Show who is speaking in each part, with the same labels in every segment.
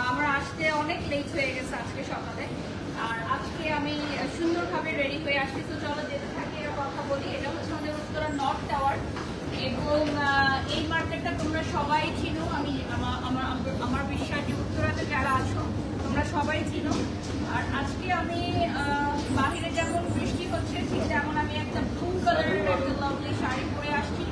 Speaker 1: আমার আসতে অনেক লেট হয়ে গেছে আজকে সকালে। আর আজকে আমি সুন্দরভাবে রেডি হয়ে আসছি, তো চলো যেতে থাকি আর কথা বলি। এটা হচ্ছে আমাদের উত্তরা নর্থ টাওয়ার এবং এই মার্কেটটা তোমরা সবাই চিনো। আমি আমার বিশ্বাস যে উত্তরাতে যারা আছো তোমরা সবাই চিনো। আর আজকে আমি বাহিরে যেমন বৃষ্টি হচ্ছে ঠিক যেমন আমি একটা ব্লু কালারের একটা লাভলি শাড়ি পরে আসছি।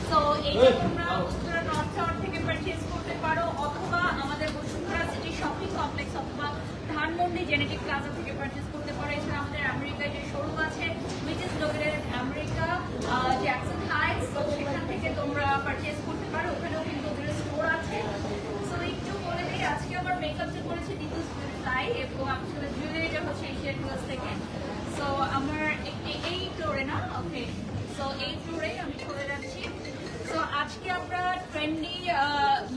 Speaker 1: তো এইটা তোমরা উত্তরা নর্থ টাওয়ার থেকে পারচেজ করতে পারো, অথবা আমাদের বসুন্ধরা সিটি শপিং কমপ্লেক্স অথবা ধানমন্ডি জেনেটিক প্লাজা থেকে পারচেজ করতে পারো। এছাড়া আমাদের আমেরিকায় যে শোরুম আছে which is located in America Jackson Heights, তো সেখান থেকে তোমরা পারচেজ করতে পারো। ওখানেও কিন্তু ওদের স্টোর আছে। সো একটু বলে দিই, আজকে আমার মেকআপ যে করেছে নিতুস বিউটিফাই এবং আসলে জুয়েলারিটা হচ্ছে এশিয়ান ক্লাস থেকে। সো আমার এই ফ্লোরে না, ওকে, সো এই ফ্লোরে আমি চলে যাচ্ছি। তো আজকে আমরা ট্রেন্ডি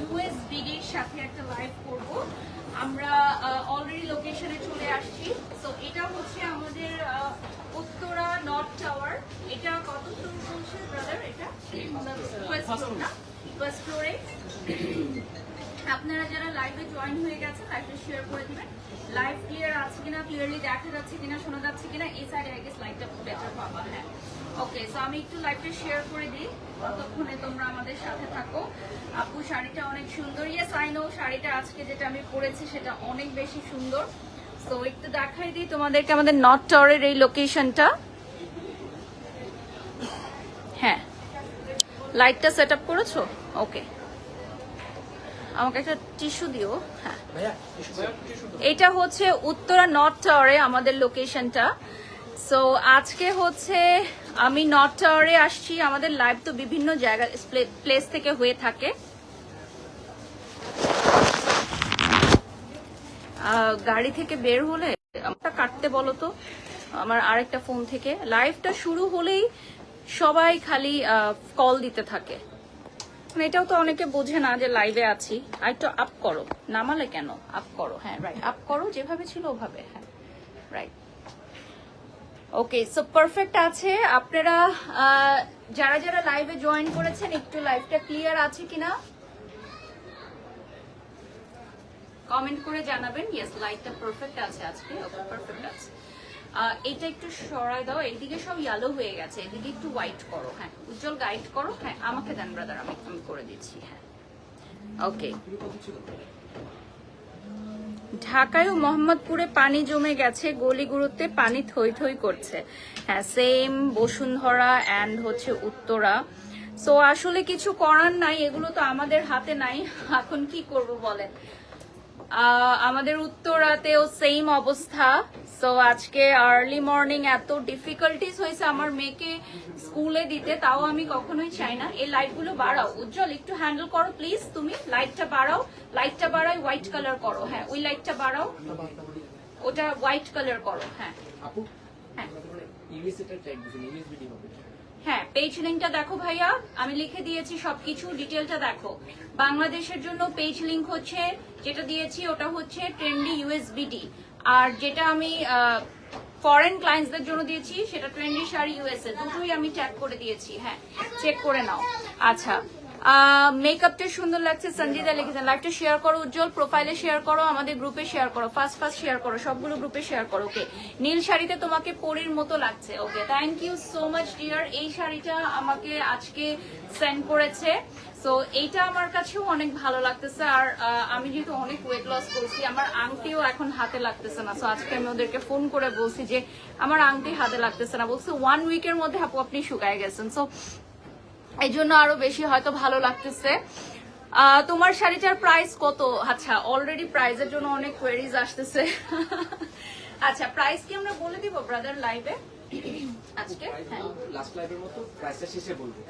Speaker 1: ইউএসবিডির সাথে একটা লাইভ করব। আমরা অলরেডি লোকেশনে চলে আসছি। তো এটা হচ্ছে আমাদের উত্তরা নর্থ টাওয়ার। এটা কত ফ্লোর বলছে ব্রাদার? এটা ফার্স্ট ফ্লোর না, ফার্স্ট ফ্লোরে। আপনারা যারা লাইভে জয়েন হয়ে গেছে লাইভটা শেয়ার করে দিবেন। লাইভ ক্লিয়ার আছে কিনা, ক্লিয়ারলি দেখা যাচ্ছে কিনা, শোনা যাচ্ছে কিনা, এই সাইডে আই গেস লাইভটা বেটার পাবা। হ্যাঁ, ওকে, সো আমি একটু লাইভটা শেয়ার করে দিই, ততক্ষণে তোমরা আমাদের সাথে থাকো। আপু শাড়িটা অনেক সুন্দর। ইয়েস আই নো, শাড়িটা আজকে যেটা আমি পরেছি সেটা অনেক বেশি সুন্দর। সো একটু দেখাই দিই তোমাদেরকে আমাদের নর্থ টাওয়ারের এই লোকেশনটা। হ্যাঁ, লাইটটা সেট আপ করেছো? ওকে, আমাকে একটা টিস্যু দিও। হ্যাঁ, এটা হচ্ছে উত্তরা নর্থ টাওয়ারে আমাদের লোকেশনটা। সো আজকে হচ্ছে আমি নর্থ টাওয়ারে আসছি। আমাদের লাইভ তো বিভিন্ন জায়গা প্লেস থেকে হয়ে থাকে। গাড়ি থেকে বের হলে আমারটা কাটতে বলো তো, আমার আরেকটা ফোন থেকে। লাইভটা শুরু হলেই সবাই খালি কল দিতে থাকে। এটাও তো অনেকে বোঝে না যে লাইভে আছি। আর একটু আপ করো, নামালে কেন? আপ করো। হ্যাঁ রাইট, আপ করো, যেভাবে ছিল ওভাবে। হ্যাঁ রাইট, ওকে, সো পারফেক্ট আছে। আপনারা যারা যারা লাইভে জয়েন করেছেন একটু লাইভটা ক্লিয়ার আছে কিনা কমেন্ট করে জানাবেন। ইয়েস, লাইটটা পারফেক্ট আছে আজকে। ওকে, পারফেক্ট আছে। এটা একটু সরাই দাও, এইদিকে সব ইয়েলো হয়ে গেছে, এদিকে একটু হোয়াইট করো। হ্যাঁ, উজ্জ্বল গাইড করো। হ্যাঁ, আমাকে দেন ব্রাদার, আমি করে দিচ্ছি। হ্যাঁ, ওকে। ঢাকায় ও মোহাম্মদপুরে পানি জমে গেছে, গলিগুলোতে পানি থই থই করছে। হ্যাঁ, সেম বসুন্ধরা অ্যান্ড হচ্ছে উত্তরা। সো আসলে কিছু করার নাই, এগুলো তো আমাদের হাতে নাই। এখন কি করব বলেন? আমাদের উত্তরাতেও সেম অবস্থা। সো আজকে আর্লি মর্নিং এত ডিফিকাল্টিস হয়েছে আমার মেয়েকে স্কুলে দিতে, তাও আমি কখনোই চাই না। এই লাইটগুলো বাড়াও, উজ্জ্বল একটু হ্যান্ডেল করো প্লিজ। তুমি লাইটটা বাড়াও, লাইটটা বাড়াই, হোয়াইট কালার করো। হ্যাঁ, ওই লাইটটা বাড়াও, ওটা হোয়াইট কালার করো। হ্যাঁ হ্যাঁ, পেজ লিঙ্কটা দেখো ভাইয়া, আমি লিখে দিয়েছি সবকিছু, ডিটেলটা দেখো। বাংলাদেশের জন্য পেজ লিঙ্ক হচ্ছে যেটা দিয়েছি ওটা হচ্ছে ট্রেন্ডি ইউএসবিডি, আর যেটা আমি ফরেন ক্লায়েন্টসদের জন্য দিয়েছি সেটা ট্রেন্ডি শাড়ি ইউএসএ, দুটোই আমি ট্যাগ করে দিয়েছি। হ্যাঁ, চেক করে নাও। আচ্ছা, মেকআপটা সুন্দর লাগছে সঞ্জিদা লিখেছেন। লাইভটা শেয়ার করো উজ্জ্বল, প্রোফাইলে শেয়ার করো, আমাদের গ্রুপে শেয়ার করো, ফার্স্ট শেয়ার করো, সবগুলো গ্রুপে শেয়ার করো। ওকে, নীল শাড়িতে তোমাকে পরীর মতো লাগছে। Okay, thank you so much dear. এই শাড়িটা আমাকে আজকে সেন্ড করেছে, সো এইটা আমার কাছেও অনেক ভালো লাগতেছে। আর আমি যেহেতু অনেক ওয়েট লস করছি, আমার আংটিও এখন হাতে লাগতেছে না। সো আজকে আমি ওদেরকে ফোন করে বলছি যে আমার আংটি হাতে লাগতেছে না, বলছে 1 উইকের মধ্যে আপু আপনি শুকায় গেছেন। সো এই জন্য আরো বেশি হয়তো ভালো লাগতেছে। তোমার শাড়িটার প্রাইস কত? আচ্ছা, অলরেডি প্রাইসের জন্য অনেক কোয়েরিজ আসতেছে। আচ্ছা, প্রাইস কি আমরা বলে দিব ব্রাদার লাইভে আজকে? হ্যাঁ,
Speaker 2: লাস্ট লাইভের মতো প্রাইসটা শেষে বলবো।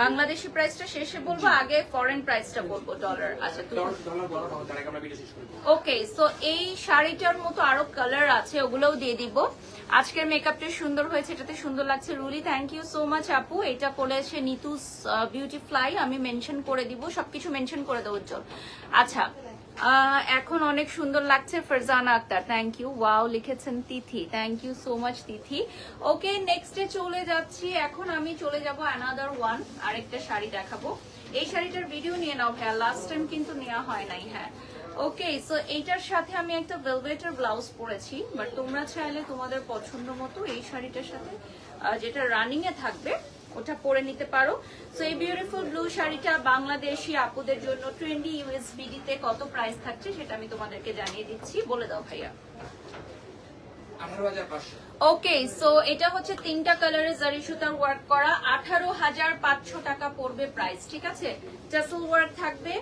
Speaker 1: বাংলাদেশি প্রাইসটা শেষে বলবো, আগে ফরেন প্রাইসটা বলবো, ডলার। আচ্ছা,
Speaker 2: ডলার বলো, তার আগে আমরা ভিডিও শেষ করব।
Speaker 1: ওকে, সো এই শাড়িটার মতো আরো কালার আছে, ওগুলোও দিয়ে দিব। আজকের মেকআপটা সুন্দর হয়েছে, এটাতে সুন্দর লাগছে। Truly, thank you so much আপু। এটা বলেছে নিতুস বিউটিফ্লাই, আমি মেনশন করে দিব, সবকিছু মেনশন করে দেবো উজ্জ্বল। আচ্ছা, এখন অনেক সুন্দর লাগছে। Farzana Akter, thank you. Wow লিখেছেন Tithi, thank you so much Tithi. Okay, নেক্সটে চলে যাচ্ছি। এখন আমি চলে যাব অ্যানাদার ওয়ান, আরেকটা শাড়ি দেখাবো। এই শাড়িটার ভিডিও নিয়ে নাও ভাইয়া, লাস্ট টাইম কিন্তু নেওয়া হয় নাই। হ্যাঁ, ওকে, সো এইটার সাথে আমি একটা ভেলভেটের ব্লাউজ পরেছি, বাট তোমরা চাইলে তোমাদের পছন্দ মতো এই শাড়িটার সাথে যেটা রানিং এ থাকবে ওটা পরে নিতে পারো। সো এই বিউটিফুল ব্লু শাড়িটা বাংলাদেশি আপুদের জন্য ট্রেন্ডি ইউএসবিডি তে কত প্রাইস থাকছে সেটা আমি তোমাদেরকে জানিয়ে দিচ্ছি, বলে দাও ভাইয়া।
Speaker 2: 18,500।
Speaker 1: ওকে, সো এটা হচ্ছে তিনটা কালারে জারি সুতার ওয়ার্ক করা, 18,500 টাকা পড়বে প্রাইস, ঠিক আছে। টাসেল ওয়ার্ক থাকবে,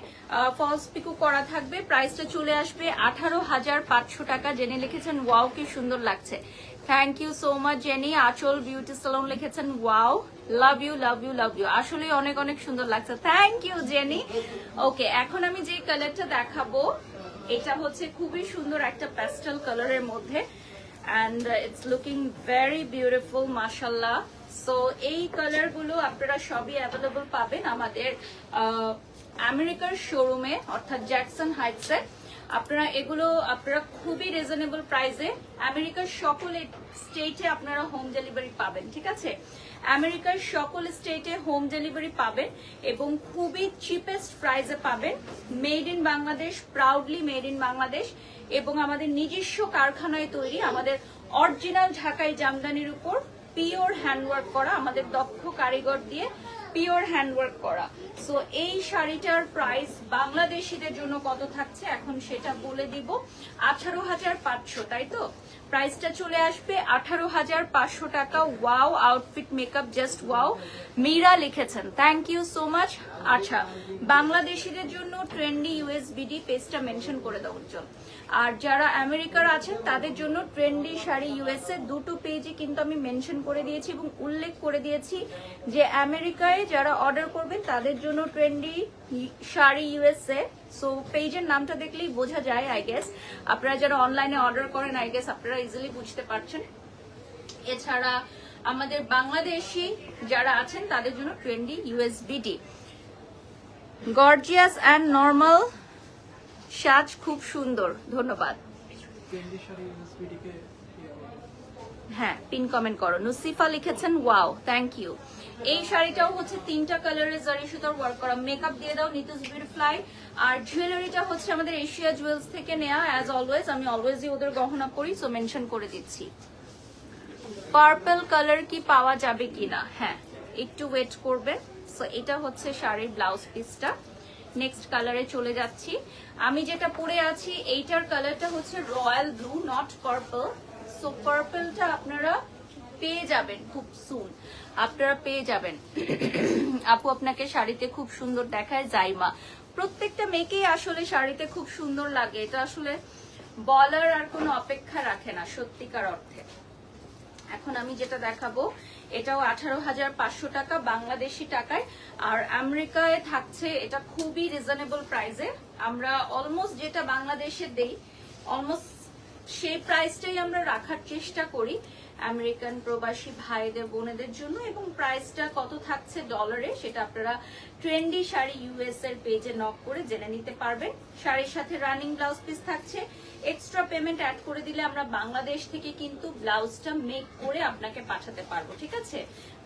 Speaker 1: ফলস পিকো করা থাকবে, প্রাইসটা চলে আসবে 18,500 টাকা। জেনে লিখেছেন ওয়াও কি সুন্দর লাগছে, thank you so much Jenny. Anchal beauty salon লিখেছেন wow, love you love you love you, আসলে অনেক অনেক সুন্দর লাগছে, থ্যাংক ইউ জেনি। ওকে, এখন আমি যে কালারটা দেখাবো এটা হচ্ছে খুবই সুন্দর একটা প্যাস্টেল কালারের মধ্যে, and it's looking very beautiful mashallah. So এই কালার গুলো আপনারা সবই অ্যাভেলেবল পাবেন আমাদের আমেরিকার শোরুমে অর্থাৎ জ্যাকসন হাইটসে। আপনারা এগুলো খুবই রিজনেবল প্রাইসে আমেরিকার সকল স্টেটে আপনারা হোম ডেলিভারি পাবেন, ঠিক আছে। আমেরিকার সকল স্টেটে হোম ডেলিভারি পাবেন এবং খুবই চিপেস্ট প্রাইসে পাবেন। Made in Bangladesh, proudly made in Bangladesh, এবং আমাদের নিজস্ব কারখানায় তৈরি, আমাদের অরিজিনাল ঢাকাই জামদানির উপর পিওর হ্যান্ডওয়ার্ক করা, আমাদের দক্ষ কারিগর দিয়ে পিওর হ্যান্ডওয়ার্ক করা। সো এই শাড়িটার প্রাইস বাংলাদেশিদের জন্য কত থাকছে এখন সেটা বলে দিব, 18,500, তাই তো। প্রাইসটা চলে আসবে 18,500 টাকা। Wow outfit makeup just wow, Meera লিখেছেন, থ্যাংক ইউ সো মাচ। আচ্ছা, বাংলাদেশিদের জন্য ট্রেন্ডি ইউএসবিডি পেজটা মেনশন করে দাও উজ্জ্বল। আর যারা আমেরিকার আছেন তাদের জন্য ট্রেন্ডি শাড়ি ইউএসএ দুটো পেজে কিন্তু আমি মেনশন করে দিয়েছি এবং উল্লেখ করে দিয়েছি যে আমেরিকায় যারা অর্ডার করবেন তাদের জন্য ট্রেন্ডি শাড়ি ইউএসএ। সো পেজের নামটা দেখলেই বোঝা যায়, আই গেস আপনারা যারা অনলাইনে অর্ডার করেন আই গেস আপনারা ইজিলি বুঝতে পারছেন। এছাড়া আমাদের বাংলাদেশি যারা আছেন তাদের জন্য ট্রেন্ডি ইউএসবিডি। গর্জিয়াস অ্যান্ড নর্মাল সাজ খুব সুন্দর, ধন্যবাদ। হ্যাঁ, পিন কমেন্ট করো। নুসিফা লিখেছেন ওয়াও, থ্যাংক ইউ। এই শাড়িটাও হচ্ছে তিনটা কালারের জারি সুতার ওয়ার্ক করা। মেকআপ দিয়ে দাও নিতুস বিউটিফ্লাই। আর জুয়েলারিটা হচ্ছে আমাদের এশিয়া জুয়েলস থেকে নেওয়া, অ্যাজ অলওয়েজ আমি অলওয়েজই ওদের গহনা পরি, সো মেনশন করে দিচ্ছি। পার্পল কালার কি পাওয়া যাবে কিনা, হ্যাঁ একটু ওয়েট করবেন। সো এটা হচ্ছে শাড়ির ব্লাউজ পিসটা। নেক্সট কালারে চলে যাচ্ছি। আমি যেটা পরে আছি এইটার কালারটা হচ্ছে royal blue, not purple. So পার্পলটা আপনারা পেয়ে যাবেন খুব সুন, আপনারা পেয়ে যাবেন। আপু আপনাকে শাড়িতে খুব সুন্দর দেখায় জাইমা। প্রত্যেকটা মেয়েকেই আসলে শাড়িতে খুব সুন্দর লাগে, এটা আসলে বলার আর কোনো অপেক্ষা রাখে না সত্যিকার অর্থে। এখন আমি যেটা দেখাবো এটাও 18,500 টাকা বাংলাদেশি টাকায়, আর আমেরিকায় থাকছে এটা খুবই রিজনেবল প্রাইসে। আমরা অলমোস্ট যেটা বাংলাদেশে দেই অলমোস্ট সেই প্রাইসটাই আমরা রাখার চেষ্টা করি আমেরিকান প্রবাসী ভাইদের বোনেদের জন্য। এবং প্রাইসটা কত থাকছে ডলারে সেটা আপনারা ট্রেন্ডি শাড়ি ইউএস এর পেজে নক করে জেনে নিতে পারবেন। শাড়ির সাথে রানিং ব্লাউজ পিস থাকছে, এক্সট্রা পেমেন্ট অ্যাড করে দিলে আমরা বাংলাদেশ থেকে কিন্তু ব্লাউজটা মেক করে আপনাকে পাঠাতে পারবো, ঠিক আছে।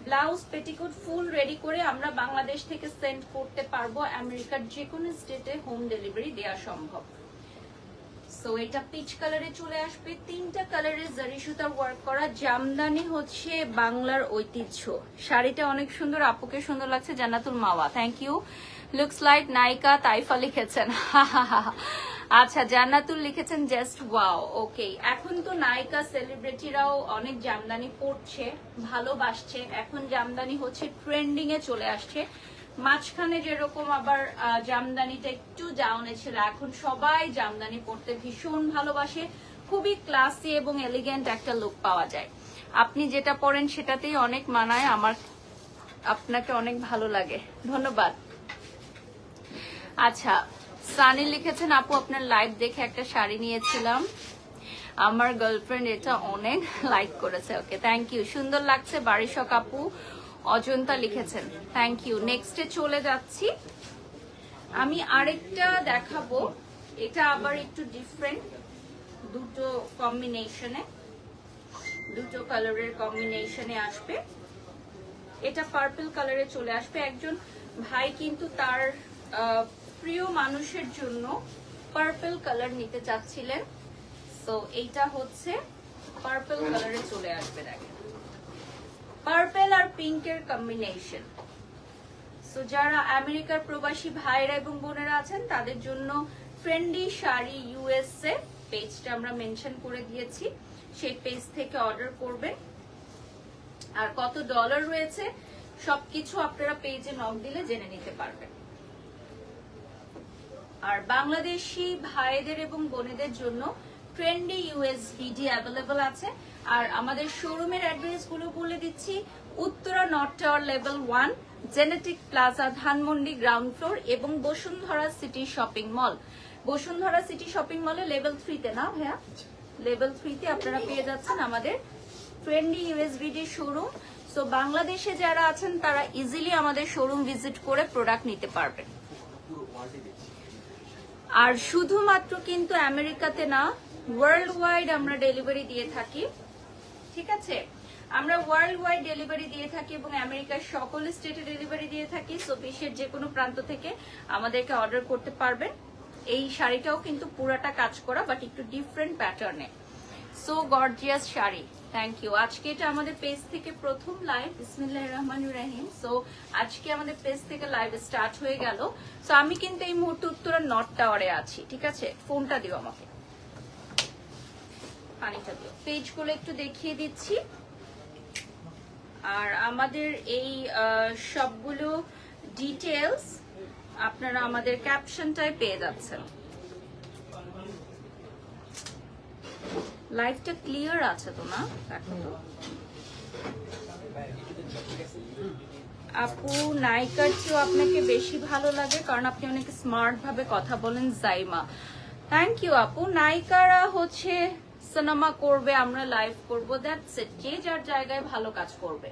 Speaker 1: ব্লাউজ পেটিকোট ফুল রেডি করে আমরা বাংলাদেশ থেকে সেন্ড করতে পারবো, আমেরিকার যে কোনো স্টেটে হোম ডেলিভারি দেওয়া সম্ভব। সো এটা পিচ কালারে চলে আসবে, তিনটা কালারের জারি সুতার ওয়ার্ক করা। জামদানি হচ্ছে বাংলার ঐতিহ্য। শাড়িটা অনেক সুন্দর, আপুকে সুন্দর লাগছে। জান্নাতুল মাওয়া, থ্যাংক ইউ। লুকস লাইক নায়িকা তাইফা লিখেছেন। আচ্ছা, জান্নাতুল লিখেছেন জাস্ট ওয়াও। ওকে, এখন তো নায়িকা সেলিব্রিটিরাও অনেক জামদানি পরছে, ভালোবাসছে। এখন জামদানি হচ্ছে ট্রেন্ডিং এ চলে আসছে। মাঝখানে যেরকম আবার জামদানিটা একটু ডাউনে ছিল, এখন সবাই জামদানি পরতে ভীষণ ভালোবাসে। খুবই ক্লাসি এবং এলিগেন্ট একটা লুক পাওয়া যায়। আপনি যেটা পরেন সেটাতেই অনেক মানায়, আমার আপনাকে অনেক ভালো লাগে, ধন্যবাদ। আচ্ছা, সানি লিখেছেন আপু আপনার লাইভ দেখে একটা শাড়ি নিয়েছিলাম, আমার গার্লফ্রেন্ড এটা অনেক লাইক করেছে। ওকে, থ্যাংক ইউ, সুন্দর লাগছে। বারিশক আপু অজন্তা লিখেছেন, থ্যাংক ইউ। নেক্সটে চলে যাচ্ছি। আমি আরেকটা দেখাবো, এটা আবার একটু ডিফারেন্ট, দুটো কম্বিনেশনে, দুটো কালারের কম্বিনেশনে আসবে। এটা পার্পল কালারে চলে আসবে। একজন ভাই কিন্তু তার প্রিয় মানুষের জন্য পার্পল কালার নিতে চাচ্ছিলেন, সো এইটা হচ্ছে পার্পল কালারে চলে আসবে। দেখেন পার্পল আর পিঙ্কের কম্বিনেশন। সো যারা আমেরিকার প্রবাসী ভাইরা এবং বোনেরা আছেন তাদের জন্য ট্রেন্ডি শাড়ি ইউএসএ পেজটা আমরা মেনশন করে দিয়েছি, সেই পেজ থেকে অর্ডার করবেন। আর কত ডলার রয়েছে সবকিছু আপনারা পেজে নক দিলে জেনে নিতে পারবেন। আর বাংলাদেশি ভাইদের এবং বোনেদের জন্য ট্রেন্ডি ইউএসবিডি অ্যাভেলেবল আছে। আর আমাদের শোরুমের অ্যাড্রেস গুলো বলে দিচ্ছি, Uttara north tower level 1, genetic plaza Dhanmondi ground floor এবং Bashundhara city shopping mall. Bashundhara city shopping মলে লেভেল 3 তে না ভাইয়া, লেভেল 3 তে আপনারা পেয়ে যাচ্ছেন আমাদের ট্রেন্ডি ইউএসবিডি শোরুম। সো বাংলাদেশে যারা আছেন তারা ইজিলি আমাদের শোরুম ভিজিট করে প্রোডাক্ট নিতে পারবেন। আর শুধুমাত্র কিন্তু আমেরিকাতে না, ওয়ার্ল্ড ওয়াইড আমরা ডেলিভারি দিয়ে থাকি, ঠিক আছে? আমরা ওয়ার্ল্ড ওয়াইড ডেলিভারি দিয়ে থাকি এবং আমেরিকার সকল স্টেটে ডেলিভারি দিয়ে থাকি। সো বিশ্বের যে কোনো প্রান্ত থেকে আমাদেরকে অর্ডার করতে পারবেন। এই শাড়িটাও কিন্তু পুরাটা কাজ করা, বাট একটু ডিফারেন্ট প্যাটার্নে। So gorgeous sari, thank you. আজকে এটা আমাদের পেজ থেকে প্রথম লাইভ, বিসমিল্লাহির রহমানির রহিম। সো আজকে আমাদের পেজ থেকে লাইভ স্টার্ট হয়ে গেল। সো আমি কিন্তু এই মুহূর্তে উত্তরা নর্থ টাওয়ারে আছি, ঠিক আছে? ফোনটা দিও আমাকে, পানিটা দিও। পেজগুলো একটু দেখিয়ে দিচ্ছি। আর আমাদের এই সবগুলো ডিটেলস আপনারা আমাদের ক্যাপশনটায় পেয়ে যাচ্ছেন। লাইভটা ক্লিয়ার আছে তো না? দেখো তো আপু, নায়িকার চেয়েও আপনাকে বেশি ভালো লাগে কারণ আপনি অনেক স্মার্ট ভাবে কথা বলেন। জাইমা, থ্যাংক ইউ আপু। নায়িকারা হচ্ছে সিনেমা করবে, আমরা লাইভ করবো, দ্যাটস ইট। যে যার জায়গায় ভালো কাজ করবে।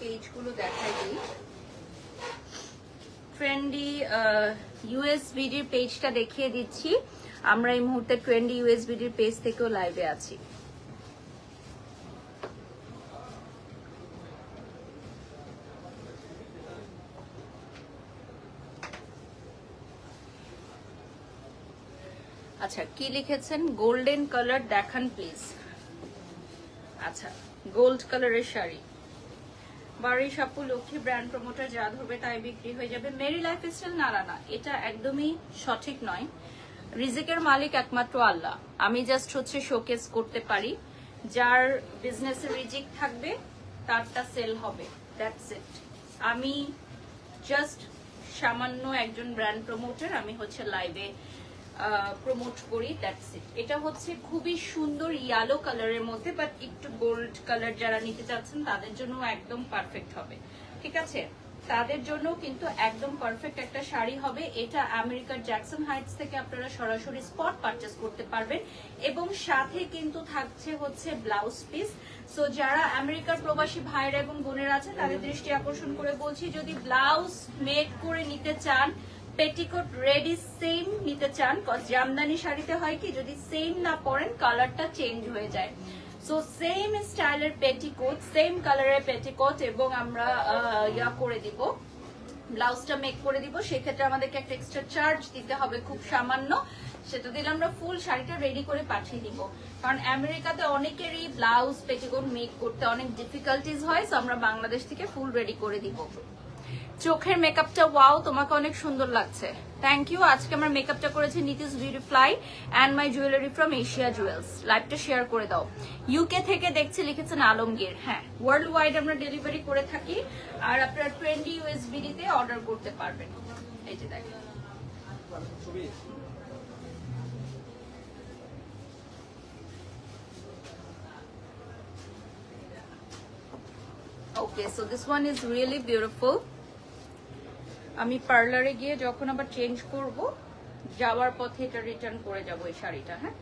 Speaker 1: পেজগুলো দেখাই দিই। ট্রেন্ডি ইউএসবিডির পেজটা দেখিয়ে দিচ্ছি। আমরা এই মুহূর্তে ট্রেন্ডি ইউএসবিডির পেজ থেকেও লাইভে আছি। আচ্ছা, কি লিখেছেন? গোল্ডেন কালার দেখান প্লিজ। আচ্ছা, গোল্ড কালারের শাড়ি। বারিশ আপু, লক্ষ্মী ব্র্যান্ড প্রমোটার, যা ধরবে তাই বিক্রি হয়ে যাবে। মেরি লাইফস্টাইল না, এটা একদমই সঠিক নয়। রিজিকের মালিক একমাত্র আল্লাহ। আমি জাস্ট হচ্ছে শোকেস করতে পারি। যার বিজনেসের রিজিক থাকবে তারটা সেল হবে, দ্যাটস ইট। আমি জাস্ট সামান্য একজন ব্র্যান্ড প্রমোটার, আমি হচ্ছে লাইভে প্রমোট করি, দ্যাটস ইট। এটা হচ্ছে খুবই সুন্দর ইয়েলো কালারের মধ্যে, বাট একটু গোল্ড কালার যারা নিতে চাচ্ছেন তাদের জন্য একদম পারফেক্ট হবে, ঠিক আছে? তাদের জন্য কিন্তু একদম পারফেক্ট একটা শাড়ি হবে। এটা আমেরিকার জ্যাকসন হাইটস থেকে আপনারা সরাসরি স্পট পারচেজ করতে পারবেন এবং সাথে কিন্তু থাকছে হচ্ছে ব্লাউজ পিস। সো যারা আমেরিকার প্রবাসী ভাইরা এবং বোনেরা আছে তাদের দৃষ্টি আকর্ষণ করে বলছি, যদি ব্লাউজ মেক করে নিতে চান, পেটিকোট রেডি সেম নিতে চান, জামদানি শাড়িতে হয় কি যদি সেম না পরেন কালারটা চেঞ্জ হয়ে যায়। সো সেম স্টাইলের পেটিকোট, সেম কালারের পেটিকোট এবং আমরা ইয়া করে দিব, ব্লাউজটা মেক করে দিব। সেক্ষেত্রে আমাদেরকে একটা এক্সট্রা চার্জ দিতে হবে, খুব সামান্য। সেটা দিলে আমরা ফুল শাড়িটা রেডি করে পাঠিয়ে দিব। কারণ আমেরিকাতে অনেকেরই ব্লাউজ পেটিকোট মেক করতে অনেক ডিফিকাল্টিজ হয়, সো আমরা বাংলাদেশ থেকে ফুল রেডি করে দিব। চোখের মেকআপটা ওয়াও, তোমাকে অনেক সুন্দর লাগছে, থ্যাংক ইউ। আজকে আমার মেকআপটা করেছে Nitish Beautifly and my jewellery from Asia Jewels. লাইভটা শেয়ার করে দাও। ইউকে থেকে দেখছি, লিখেছেন আলমগীর। হ্যাঁ, ওয়ার্ল্ড ওয়াইড আমরা ডেলিভারি করে থাকি। আর আপনারা ট্রেন্ডি ইউএসবিডি তে অর্ডার করতে পারবেন। এই যে দেখেন, okay. So this one is really beautiful. আমি পার্লারে গিয়ে যখন আবার চেঞ্জ করব, যাওয়ার পথে এটা রিটার্ন করে যাব এই শাড়িটা, হ্যাঁ?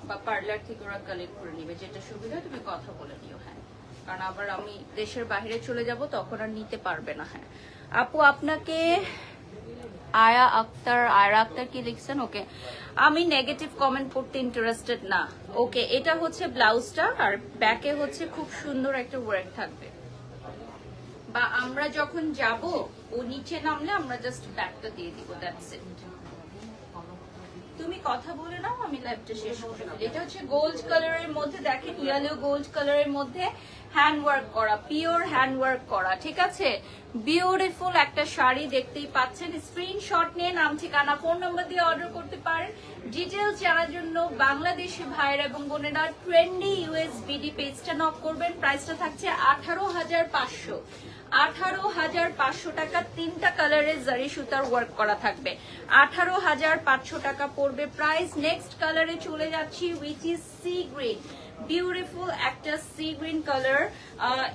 Speaker 1: বা পার্লার থেকে ওরা কালেক্ট করে নিবে, যেটা সুবিধা তুমি কথা বলে নিও, হ্যাঁ? কারণ আবার আমি দেশের বাইরে চলে যাব, তখন আর নিতে পারবে না। হ্যাঁ আপু, আপনাকে আয়রা আক্তার কি লিখছেন? ওকে, আমি নেগেটিভ কমেন্ট পড়তে ইন্টারেস্টেড না। ওকে, এটা হচ্ছে ব্লাউজটা, আর ব্যাকে হচ্ছে খুব সুন্দর একটা ওয়ার্ক থাকবে, বা আমরা যখন যাব ও নিচে নামলে আমরা জাস্ট ব্যাকটা দিয়ে দিব, দ্যাটস ইট। তুমি কথা বলে নাও, আমি লাইভটা শেষ করে ফেলি। এটা হচ্ছে গোল্ড কালারের মধ্যে, দেখেন ইয়েলো গোল্ড কালারের মধ্যে হ্যান্ড ওয়ার্ক করা, পিওর হ্যান্ড ওয়ার্ক করা, ঠিক আছে? বিউটিফুল একটা শাড়ি দেখতেই পাচ্ছেন। স্ক্রিনশট নিয়ে নাম, ঠিকানা, ফোন নাম্বার দিয়ে অর্ডার করতে পারেন। ডিটেলস জানার জন্য বাংলাদেশি ভাইয়েরা এবং বোনেরা ট্রেন্ডি ইউএসবিডি পেজটা নক করবেন। প্রাইসটা থাকছে 18,500, 18,500 টাকা। 3টা কালারের জারি সুতার ওয়ার্ক করা থাকবে, 18,500 টাকা পড়বে প্রাইস। নেক্সট কালারে চলে যাচ্ছি, which is sea green, beautiful একটা সি গ্রিন কালার।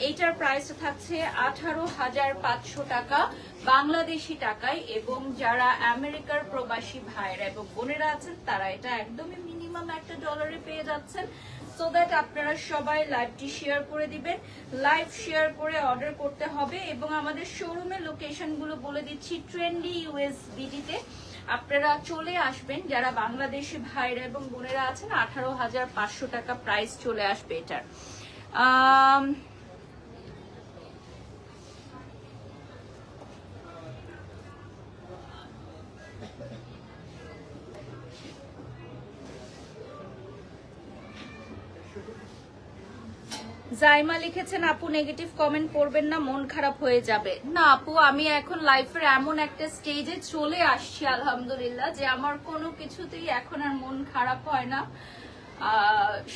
Speaker 1: এটার প্রাইস থাকছে 18,500 টাকা বাংলাদেশি টাকায়। এবং যারা আমেরিকার প্রবাসী ভাইরা এবং বোনেরা আছেন তারা এটা একদমই মিনিমাম একটা ডলারে পেয়ে যাচ্ছেন। সো দ্যাট আপনারা সবাই লাইভটি শেয়ার করে দিবেন, লাইভ শেয়ার করে অর্ডার করতে হবে। এবং আমাদের শোরুমের লোকেশনগুলো বলে দিচ্ছি, ট্রেন্ডি ইউএসবিডিতে আপনারা চলে আসবেন যারা বাংলাদেশি ভাইরা এবং বোনেরা আছেন। 18,500 টাকা প্রাইস চলে আসবে এটার। জাইমা লিখেছেন, আপু নেগেটিভ কমেন্ট করবেন না, মন খারাপ হয়ে যাবে। না আপু, আমি এখন লাইফের এমন একটা স্টেজে চলে আসছি আলহামদুলিল্লাহ যে আমার কোনো কিছুতেই এখন আর মন খারাপ হয় না।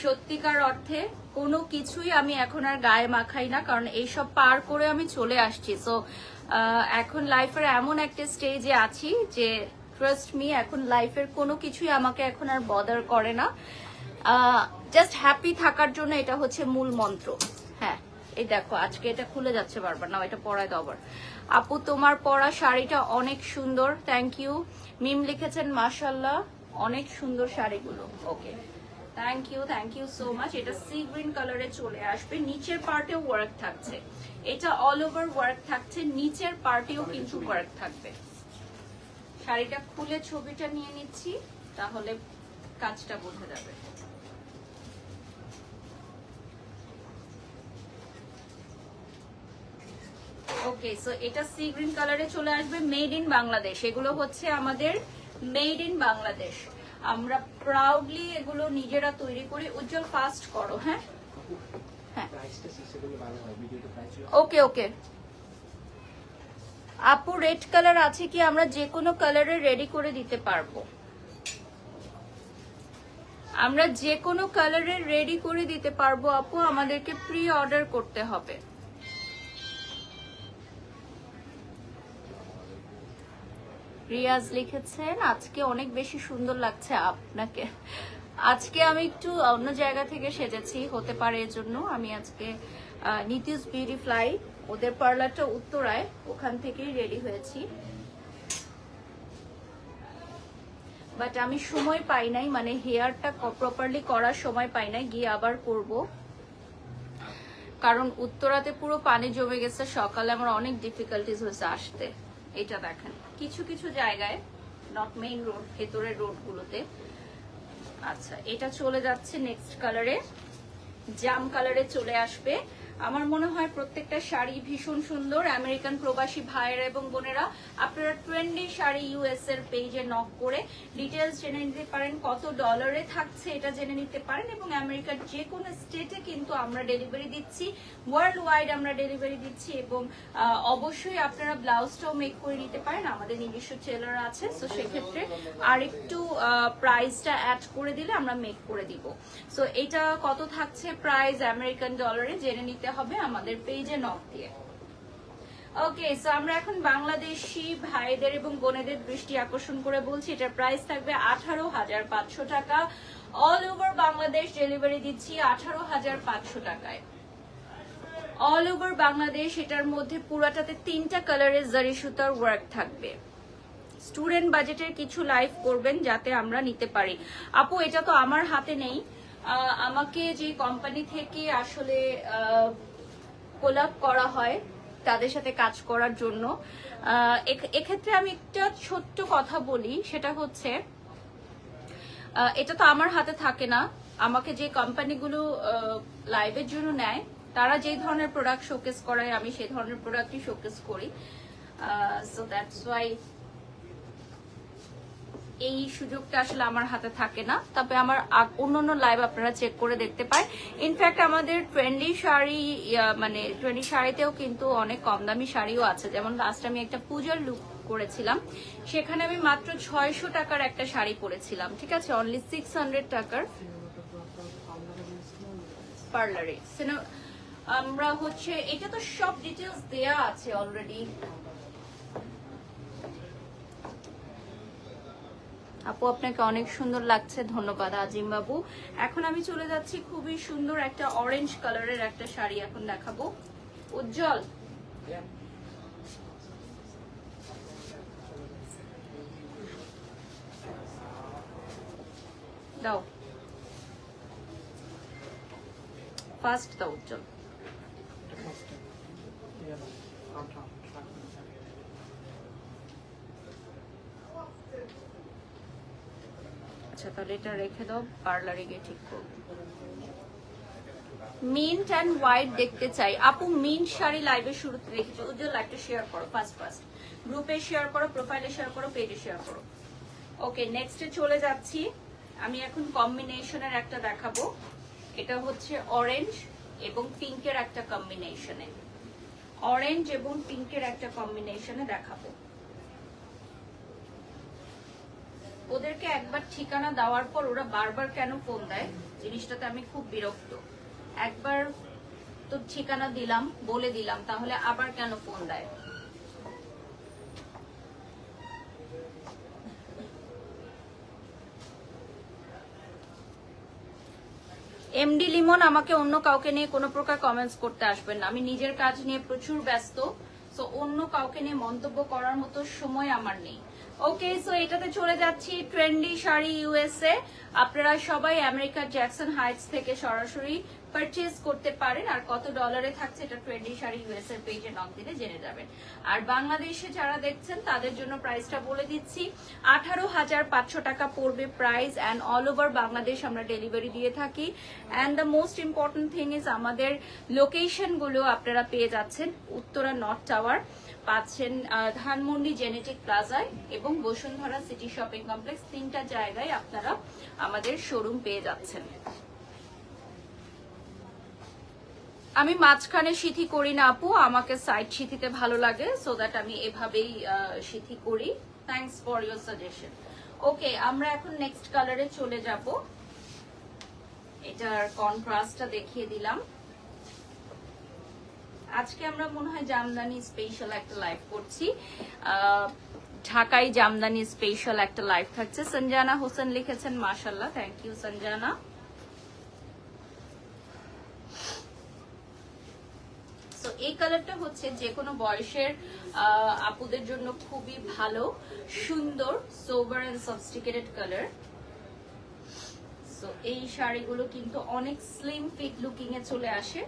Speaker 1: সত্যিকার অর্থে কোনো কিছুই আমি এখন আর গায়ে মাখাই না, কারণ এইসব পার করে আমি চলে আসছি। সো এখন লাইফের এমন একটা স্টেজে আছি যে ট্রাস্ট মি, এখন লাইফের কোনো কিছুই আমাকে এখন আর বদার করে না। জাস্ট হ্যাপি থাকার জন্য এটা হচ্ছে মূল মন্ত্র। হ্যাঁ, এই দেখো আজকে এটা খুলে যাচ্ছে বারবার, না এটা পরায় দাও আবার। আপু তোমার পরা শাড়িটা অনেক সুন্দর, থ্যাংক ইউ। মিম লিখেছেন মাশাআল্লাহ, অনেক সুন্দর শাড়িগুলো। ওকে, থ্যাংক ইউ সো মাচ। এটা সি গ্রিন কালারে চলে আসবে, নিচের পার্টেও ওয়ার্ক থাকছে, এটা অল ওভার ওয়ার্ক থাকছে, নিচের পার্টেও কিন্তু ওয়ার্ক থাকবে। শাড়িটা খুলে ছবিটা নিয়ে নিচ্ছি, তাহলে কাজটা বোঝা যাবে। ওকে, সো এটা সি গ্রিন কালারে চলে আসবে, মেড ইন বাংলাদেশ। এগুলো হচ্ছে আমাদের মেড ইন বাংলাদেশ, আমরা প্রাউডলি এগুলো নিজেরা তৈরি করি। উজ্জ্বল ফাস্ট করো। হ্যাঁ হ্যাঁ, ওকে ওকে। আপু রেড কালার আছে কি? আমরা যে কোনো কালারে রেডি করে দিতে পারবো, আমরা যে কোনো কালারে রেডি করে দিতে পারবো আপু, আমাদেরকে প্রি অর্ডার করতে হবে। রিয়াজ লিখেছেন, আজকে অনেক বেশি সুন্দর লাগছে আপনাকে। আজকে আমি একটু অন্য জায়গা থেকে সেজেছি, হতে পারে এজন্য। আমি আজকে নিতিশ বিউটি ফ্লাই, ওদের পার্লারটা উত্তরায়, ওখান থেকেই রেডি হয়েছি। বাট আমি সময় পাই নাই, মানে হেয়ারটা প্রপারলি করার সময় পাই নাই, গিয়ে আবার করব। কারণ উত্তরাতে পুরো পানি জমে গেছে, সকালে আমার অনেক ডিফিকাল্টিজ হয়েছে আসতে। এটা দেখেন কিছু কিছু জায়গায়, নট মেইন রোড, ভেতরের রোডগুলোতে। আচ্ছা, এটা চলে যাচ্ছে নেক্সট কালারে, জাম কালারে চলে আসবে। আমার মনে হয় প্রত্যেকটা শাড়ি ভীষণ সুন্দর। আমেরিকান প্রবাসী ভাইয়েরা এবং বোনেরা, আপনারা ট্রেন্ডি শাড়ি ইউএস এর পেজে নক করে ডিটেলস জেনে নিতে পারেন, কত ডলারে থাকছে এটা জেনে নিতে পারেন। এবং আমেরিকার যে কোনো স্টেটে কিন্তু আমরা ডেলিভারি দিচ্ছি, ওয়ার্ল্ড ওয়াইড আমরা ডেলিভারি দিচ্ছি। এবং অবশ্যই আপনারা ব্লাউজটাও মেক করে নিতে পারেন, আমাদের নিজস্ব টেলার আছে। সো সেক্ষেত্রে আর একটু প্রাইসটা অ্যাড করে দিলে আমরা মেক করে দিব। সো এটা কত থাকছে প্রাইস আমেরিকান ডলারে জেনে নিতে হবে আমাদের পেজে নক দিয়ে। ওকে, সো আমরা এখন বাংলাদেশি ভাইদের এবং বোনেদের দৃষ্টি আকর্ষণ করে বলছি, এটার প্রাইস থাকবে 18,500 টাকা। অল ওভার বাংলাদেশ ডেলিভারি দিচ্ছি 18,500 টাকায়, অল ওভার বাংলাদেশ। এটার মধ্যে পুরাটাতে 3টা কালারের জারি সুতার ওয়ার্ক থাকবে। স্টুডেন্ট বাজেটের কিছু লাইভ করবেন যাতে আমরা নিতে পারি। আপু এটা তো আমার হাতে নেই, আমাকে যে কোম্পানি থেকে আসলে কোলাব করা হয় তাদের সাথে কাজ করার জন্য এক্ষেত্রে আমি একটা ছোট্ট কথা বলি, সেটা হচ্ছে এটা তো আমার হাতে থাকে না। আমাকে যে কোম্পানিগুলো লাইভের জন্য নেয়, তারা যে ধরনের প্রোডাক্ট শোকেস করায় আমি সেই ধরনের প্রোডাক্টই শোকেস করি। সো দ্যাটস ওয়াই এই সুযোগটা আসলে আমার হাতে থাকে না। তবে আমার অন্যান্য লাইভ আপনারা চেক করে দেখতে পারেন। ইনফ্যাক্ট আমাদের ট্রেন্ডি শাড়ি, মানে ট্রেন্ডি শাড়িতেও কিন্তু অনেক কম দামি শাড়িও আছে। যেমন লাস্ট আমি একটা পূজার লুক করেছিলাম, সেখানে আমি মাত্র 600 টাকার একটা শাড়ি পরেছিলাম, ঠিক আছে, অনলি 600 টাকার পার্লারে। আমরা হচ্ছে এটা তো সব ডিটেলস দেয়া আছে অলরেডি। আপু আপনাকে অনেক সুন্দর লাগছে, ধন্যবাদ আজিম বাবু। এখন আমি চলে যাচ্ছি খুবই সুন্দর একটা অরেঞ্জ কালারের একটা শাড়ি এখন দেখাবো। উজ্জ্বল, দাও ফার্স্ট দাও উজ্জ্বল। আচ্ছা তাহলে এটা রেখে দাও, পার্লারে গিয়ে ঠিক করবো। মিন্ট অ্যান্ড হোয়াইট দেখতে চাই আপু। মিন্ট শাড়ি লাইভে শুরুতে রেখেছো, উজ্জ্বল লাইভটা শেয়ার করো, ফার্স্ট গ্রুপে শেয়ার করো, প্রোফাইলে শেয়ার করো, পেজে শেয়ার করো। ওকে, নেক্সটে চলে যাচ্ছি। আমি এখন কম্বিনেশনের একটা দেখাবো। এটা হচ্ছে অরেঞ্জ এবং পিঙ্কের একটা কম্বিনেশনে, অরেঞ্জ এবং পিঙ্কের একটা কম্বিনেশনে দেখাবো। ওদেরকে একবার ঠিকানা দেওয়ার পর ওরা বারবার কেন ফোন দেয়, জিনিসটাতে আমি খুব বিরক্ত। একবার তো ঠিকানা দিলাম, বলে দিলাম, তাহলে আবার কেন ফোন দেয়? এমডি লিমন, আমাকে অন্য কাউকে নিয়ে কোনো প্রকার কমেন্টস করতে আসবেন না। আমি নিজের কাজ নিয়ে প্রচুর ব্যস্ত, সো অন্য কাউকে নিয়ে মন্তব্য করার মতো সময় আমার নেই। ওকে, সো এটাতে চলে যাচ্ছি ট্রেন্ডি শাড়ি ইউএসএ। আপনারা সবাই আমেরিকার জ্যাকসন হাইটস থেকে সরাসরি পারচেজ করতে পারেন। আর কত ডলারে থাকছে এটা ট্রেন্ডি শাড়ি ইউএসএ পেজে নক দিলে জেনে যাবেন। আর বাংলাদেশে যারা দেখছেন তাদের জন্য প্রাইসটা বলে দিচ্ছি, 18,500 টাকা পড়বে price, and all over Bangladesh আমরা ডেলিভারি দিয়ে থাকি। And the most important thing is আমাদের লোকেশনগুলো আপনারা পেয়ে যাচ্ছেন উত্তরা নর্থ টাওয়ার, পাচ্ছেন ধানমন্ডি জেনেটিক প্লাজায় এবং বসুন্ধরা সিটি শপিং কমপ্লেক্স। 3টা জায়গায় আপনারা আমাদের শোরুম পেয়ে যাচ্ছেন। আমি মাঝখানে সিথি করি না আপু, আমাকে সাইড সিথিতে ভালো লাগে, সো দ্যাট আমি এভাবেই সিথি করি। Thanks for your suggestion. Okay, আমরা এখন নেক্সট কালারে চলে যাব। এটার কন্ট্রাস্টটা দেখিয়ে দিলাম। আজকে আমরা মনে হয় জামদানি স্পেশাল একটা লাইভ করছি, ঢাকাই জামদানি স্পেশাল একটা লাইভ থাকছে। সঞ্জানা হোসেন লিখেছেন, মাশাআল্লাহ, থ্যাংক ইউ সঞ্জানা। সো এই কালারটা হচ্ছে যে কোনো বয়সের আপুদের জন্য খুবই ভালো, সুন্দর, সোবার এন্ড সফিস্টিকেটেড কালার। সো এই শাড়িগুলো কিন্তু অনেক স্লিম ফিট লুকিং এ চলে আসে,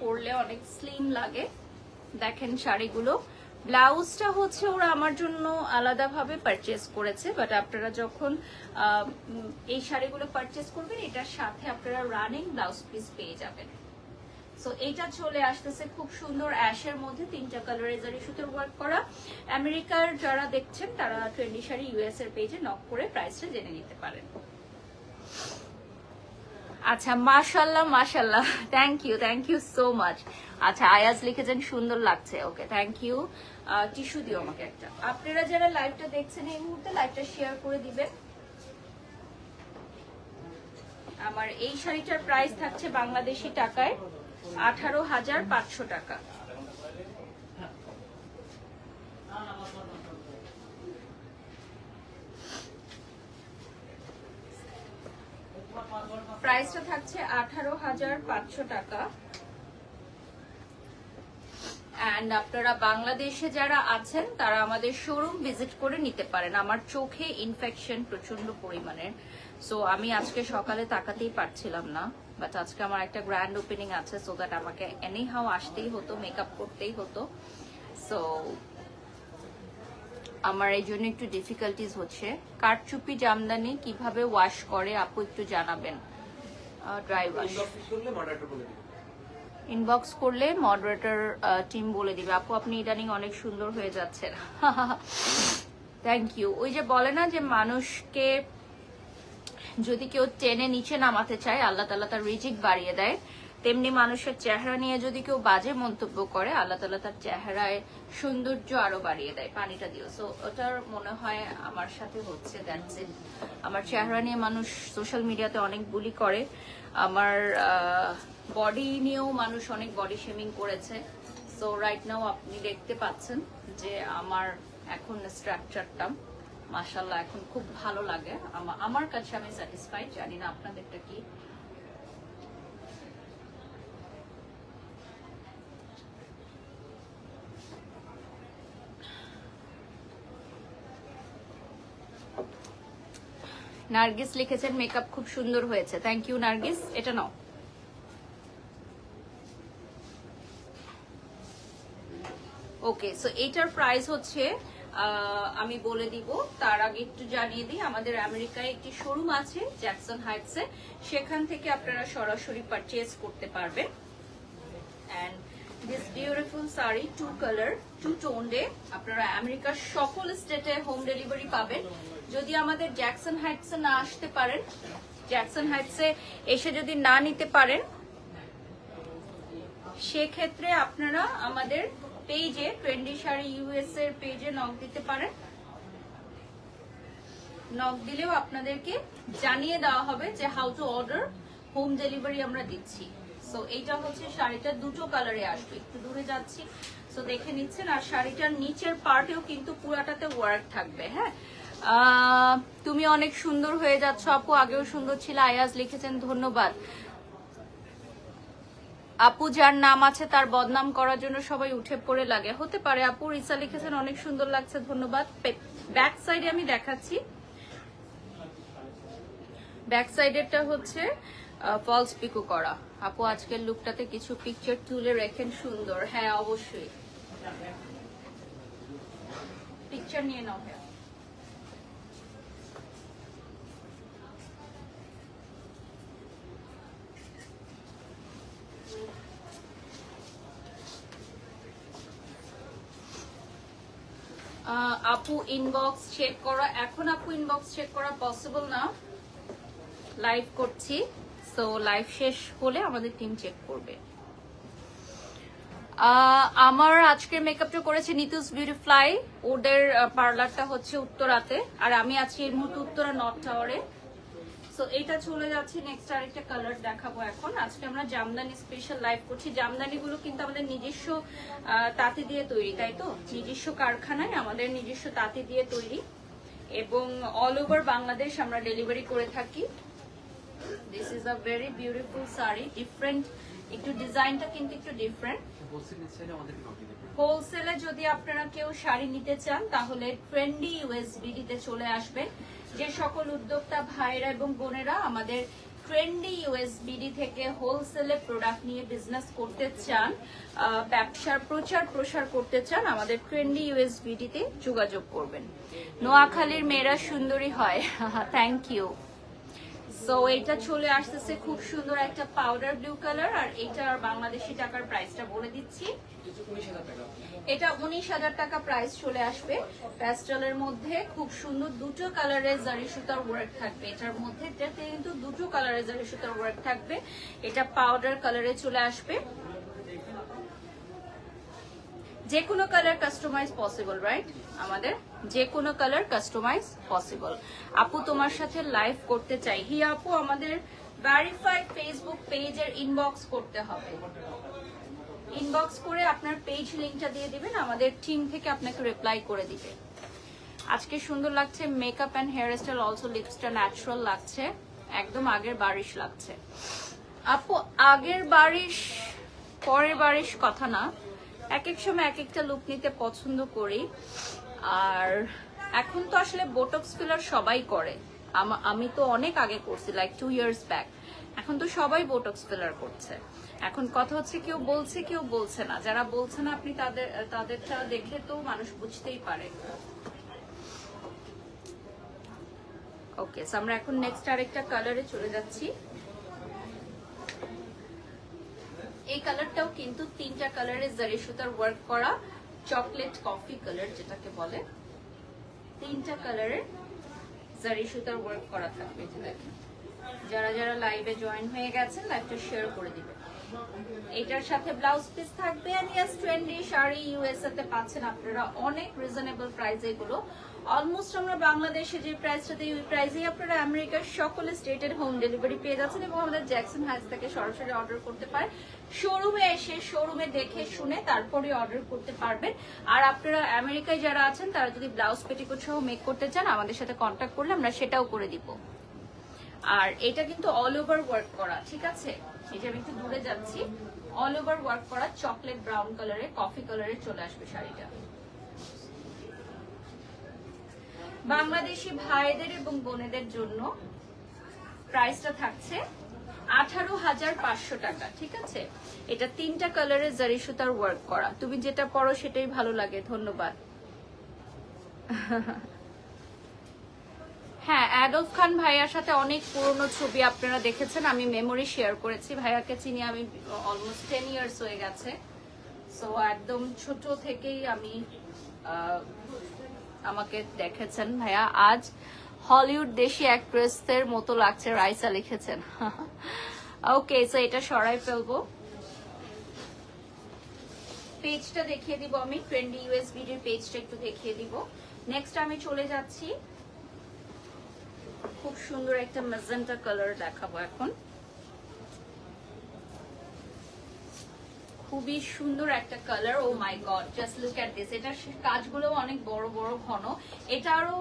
Speaker 1: পরলে অনেক স্লিম লাগে। দেখেন শাড়িগুলো, ব্লাউজটা হচ্ছে ওরা আমার জন্য আলাদাভাবে পারচেজ করেছে, বাট আপনারা যখন এই শাড়িগুলো পারচেজ করবেন এটার সাথে আপনারা রানিং ব্লাউজ পিস পেয়ে যাবেন। সো এইটা চলে আসতেছে খুব সুন্দর অ্যাশের মধ্যে, 3টা কালারে জারি সুতোর ওয়ার্ক করা। আমেরিকার যারা দেখছেন তারা ট্রেন্ডি শাড়ি ইউএস এর পেজে নক করে প্রাইসটা জেনে নিতে পারেন। আচ্ছা, মাশাআল্লাহ মাশাআল্লাহ, থ্যাংক ইউ সো মাচ। আচ্ছা, আয়াজ লিখেছেন সুন্দর লাগছে, ওকে থ্যাংক ইউ। টিস্যু দিও আমাকে একটা। আপনারা যারা লাইভটা দেখছেন এই মুহূর্তে লাইভটা শেয়ার করে দিবেন। আমার এই শাড়িটার প্রাইস থাকছে বাংলাদেশি টাকায় 18,500 টাকা। প্রাইসটা থাকছে 18,500 টাকা। এন্ড আপনারা বাংলাদেশে যারা আছেন তারা আমাদের শোরুম ভিজিট করে নিতে পারেন। আমার চোখে ইনফেকশন প্রচন্ড পরিমাণের, সো আমি আজকে সকালে তাকাতেই পারছিলাম না, বাট আজকে আমার একটা গ্র্যান্ড ওপেনিং আছে, সো দ্যাট আমাকে এনিহাউ আসতেই হতো, মেকআপ করতেই হতো। সো আমার এই জন্য একটু ডিফিকাল্টিজ হচ্ছে। কারচুপি জামদানি কিভাবে ওয়াশ করে আপু একটু জানাবেন। ড্রাই ওয়াশ ইনবক্স করলে মডারেটর টিম বলে দিবে। আপু আপনি ইদানিং অনেক সুন্দর হয়ে যাচ্ছেন। Thank you. ওই যে বলে না যে মানুষকে যদি কেউ টেনে নিচে নামাতে চায় আল্লাহ তাআলা তার রিজিক বাড়িয়ে দেয়, তেমনি মানুষের চেহারা নিয়ে যদি কেউ বাজে মন্তব্য করে আল্লাহ তাআলা তার চেহারায় সৌন্দর্য আরো বাড়িয়ে দেয়। পানিটা দিও। সো ওটার মনে হয় আমার সাথে হচ্ছে। That's it. আমার চেহারা নিয়ে মানুষ সোশ্যাল মিডিয়াতে অনেক বুলি করে, আমার বডি নিয়েও মানুষ অনেক বডি শেমিং করেছে। সো রাইট নাও আপনি দেখতে পাচ্ছেন যে আমার এখন স্ট্রাকচারটা মাশাআল্লাহ এখন খুব ভালো লাগে। আমার কাছে আমি স্যাটিসফাইড, জানি না আপনাদেরটা কি। নার্গিস লিখেছেন মেকআপ খুব সুন্দর হয়েছে। Thank you Nargis. এটা নাও। ওকে, সো এইটার প্রাইস হচ্ছে আমি বলে দিব, তার আগে একটু জানিয়ে দিই আমাদের আমেরিকায় একটি শোরুম আছে জ্যাকসন হাইটসে, সেখান থেকে আপনারা সরাসরি পারচেজ করতে পারবেন। And this beautiful sari 2 colour 2 টোনে আপনারা আমেরিকার সকল স্টেটে হোম ডেলিভারি পাবেন। যদি আমাদের জ্যাকসন হাইটসে না আসতে পারেন, জ্যাকসন হাইটসে এসে যদি না নিতে পারেন, সেক্ষেত্রে আপনারা আমাদের পেজে ট্রেন্ডি শাড়ি ইউএস এর পেজে নক দিতে পারেন। নক দিলেও আপনাদেরকে জানিয়ে দেওয়া হবে যে how to order, home delivery আমরা দিচ্ছি। সো এইটা হচ্ছে শাড়িটা 2 কালারে আসবে। একটু দূরে যাচ্ছি, সো দেখে নিচ্ছেন। আর শাড়িটার নিচের পার্টেও কিন্তু পুরাটাতে ওয়ার্ক থাকবে। হ্যাঁ, তুমি অনেক সুন্দর হয়ে যাচ্ছ আপু, আগেও সুন্দর ছিল। আয়াজ লিখেছেন ধন্যবাদ। আপু যার নাম আছে তার বদনাম করার জন্য সবাই উঠে পড়ে লাগে, হতে পারে আপু। রিসা লিখেছেন অনেক সুন্দর লাগছে, ধন্যবাদ। ব্যাক সাইডে আমি দেখাচ্ছি, ব্যাক সাইডেরটা হচ্ছে ফলস পিকো করা। আপু আজকের লুকটাতে কিছু পিকচার তুলে রেখেন, সুন্দর। হ্যাঁ অবশ্যই, পিকচার নিয়ে নাও। হ্যাঁ, আপু ইনবক্স চেক করা, এখন আপু ইনবক্স চেক করা পসিবল না, লাইভ করছি। সো লাইভ শেষ হলে আমাদের টিম চেক করবে। আমার আজকের মেকআপটা করেছে নিতুস বিউটিফ্লাই, ওদের পার্লারটা হচ্ছে উত্তরাতে, আর আমি আছি এই মুহূর্তে উত্তরা নর্থ টাওয়ারে। সো এইটা চলে যাচ্ছে নেক্সট আরেকটা কালার দেখাবো এখন। আজকে আমরা জামদানি স্পেশাল লাইভ করছি। জামদানিগুলো কিন্তু আমাদের নিজস্ব তাঁতি দিয়ে তৈরি, তাই তো? নিজস্ব কারখানায় আমাদের নিজস্ব তাঁতি দিয়ে তৈরি, এবং অল ওভার বাংলাদেশ আমরা ডেলিভারি করে থাকি। This is a very beautiful sari, different একটু ডিজাইনটা কিন্তু একটু ডিফারেন্ট। হোলসেলে যদি আপনারা কেউ শাড়ি নিতে চান তাহলে ট্রেন্ডি ইউএসবিডি তে চলে আসবেন। যে সকল উদ্যোক্তা ভাইরা এবং বোনেরা আমাদের ট্রেন্ডি ইউএসবিডি থেকে হোলসেলে প্রোডাক্ট নিয়ে বিজনেস করতে চান, ব্যবসার প্রচার প্রসার করতে চান, আমাদের ট্রেন্ডি ইউএসবিডি তে যোগাযোগ করবেন। নোয়াখালীর মেয়েরা সুন্দরী হয়, থ্যাংক ইউ। সো এটা চলে আসতেছে খুব সুন্দর একটা পাউডার ব্লু কালার, আর এটার বাংলাদেশি টাকার প্রাইসটা বলে দিচ্ছি। এটা 19,000 টাকা প্রাইস চলে আসবে। প্যাস্টেলের মধ্যে খুব সুন্দর 2 কালারের জারি সুতার ওয়ার্ক থাকবে। এটার মধ্যে কিন্তু 2 কালারের জারি সুতার ওয়ার্ক থাকবে। এটা পাউডার কালারে চলে আসবে। যে কোনো কালার কাস্টমাইজ পসিবল, রাইট? আমাদের যে কোনো কালার কাস্টমাইজ পসিবল। আপু তোমার সাথে লাইভ করতে চাই। হি আপু, আমাদের ভেরিফাইড ফেসবুক পেজের ইনবক্স করতে হবে। ইনবক্স করে আপনার পেজ লিংকটা দিয়ে দিবেন, আমাদের টিম থেকে আপনাকে রিপ্লাই করে দিবে। আজকে সুন্দর লাগছে makeup and hair style, also লিপসটা ন্যাচারাল লাগছে, একদম আগের বারিশ লাগছে। আপু আগের বারিশ পরের বারিশ কথা না, এক এক সময় এক একটা লুক নিতে পছন্দ করি। আর এখন তো আসলে বোটক্স ফিলার সবাই করে, আমি তো অনেক আগে করছি, লাইক 2 ইয়ার্স ব্যাক। এখন তো সবাই বোটক্স ফিলার করছে। এখন কথা হচ্ছে কেউ বলছে কেউ বলছে না, যারা বলছে না আপনি তাদেরটা দেখে তো মানুষ বুঝতেই পারে। ওকে, সো আমরা এখন নেক্সট আরেকটা কালারে চলে যাচ্ছি। এই কালারটাও কিন্তু 3টা কালারে জারি সুতার ওয়ার্ক করা, চকলেট কফি কালার যেটাকে বলে। 3টা কালারে জারি সুতার ওয়ার্ক করা থাকবে। এটা দেখেন, যারা যারা লাইভে জয়েন হয়ে গেছেন লাইভটা শেয়ার করে দিবেন। এটার সাথে ব্লাউজ পিস থাকবে। And yes, trendy sari USA তে পাচ্ছেন আপনারা অনেক রিজনেবল প্রাইসে। এগুলো অলমোস্ট আমরা বাংলাদেশে যে প্রাইসটা দিই ওই প্রাইসেই আপনারা আমেরিকার সকল স্টেটের হোম ডেলিভারি পেয়ে যাচ্ছেন এবং আমাদের জ্যাকসন হাইটস থেকে সরাসরি অর্ডার করতে পারেন। শোরুমে এসে শোরুমে দেখে শুনে তারপরে অর্ডার করতে পারবেন। আর আপনারা আমেরিকায় যারা আছেন তারা যদি ব্লাউজ পেটিকোট সহ মেক করতে চান আমাদের সাথে কন্ট্যাক্ট করলে আমরা সেটাও করে দিব। আর এটা কিন্তু অল ওভার ওয়ার্ক করা, ঠিক আছে? এটা আমি একটু দূরে যাচ্ছি। অল ওভার ওয়ার্ক করা চকলেট ব্রাউন কালারে, কফি কালারে চলে আসবে শাড়িটা। বাংলাদেশি ভাইদের এবং বোনেদের জন্য প্রাইসটা থাকছে 18,500 টাকা, ঠিক আছে? এটা 3টা কালারে জারি সুতার ওয়ার্ক করা। তুমি যেটা পরো সেটাই ভালো লাগে। ধন্যবাদ। হ্যাঁ, অ্যাডলফ খান ভাইয়ার সাথে অনেক পুরনো ছবি আপনারা দেখেছেন, আমি মেমোরি শেয়ার করেছি। ভাইয়াকে চিনি আমি অলমোস্ট 10 ইয়ার্স হয়ে গেছে। সো একদম ছোট থেকেই আমি আমাকে দেখেছেন ভাইয়া। আজ হলিউড দেশি অ্যাক্ট্রেসদের মতো লাগছে, রাইসা লিখেছেন। ওকে, সো এটা সরাই ফেলবো। পেজটা দেখিয়ে দিব আমি, ট্রেন্ডি ইউএসবিডির পেজটা একটু দেখিয়ে দিব। নেক্সট আমি চলে যাচ্ছি, খুব সুন্দর একটা ম্যাজেন্টা কালার দেখাবো এখন। খুবই সুন্দর একটা colour. Oh my god, just look at this. এটার কাজগুলো অনেক বড় বড় ঘন। এটারও